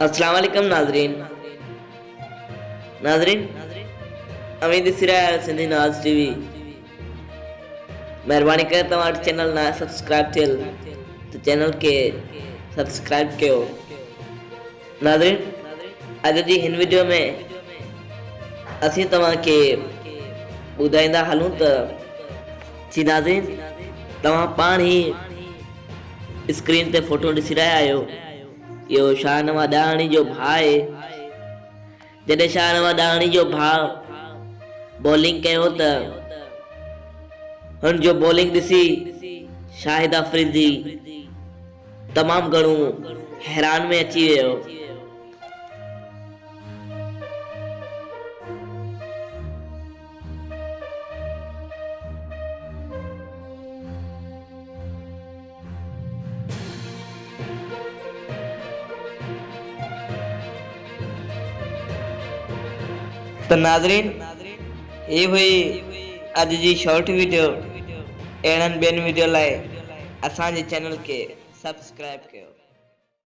अस्सलाम वालेकुम नाजरीन। नाजरीन अमी दिस रहा सिंधी नाज टीवी। मेहरबानी कर तव्हां चैनल ना सब्सक्राइब थियल तो चैनल के सब्सक्राइब कयो। नाजरीन अज जी हिन वीडियो में असी तव्हां के ॿुधाईंदा हलूं त जी नाज़रीन तव्हां पाण ही स्क्रीन ते फोटो ॾिसी रहिया आहियो। इहो शाहनवाज़ ॾाहणी जो भाउ आहे। जॾहिं शाहनवाज़ ॾाहणी जो भाउ बॉलिंग कयो त हुन जो बॉलिंग ॾिसी शाहिद अफरीदी तमामु घणो हैरान में अची वियो। तो नाज़रीन ये हुई अज जी शॉर्ट वीडियो। अहिड़नि ॿियनि वीडियो लाइ असांजे चैनल के सब्सक्राइब कयो।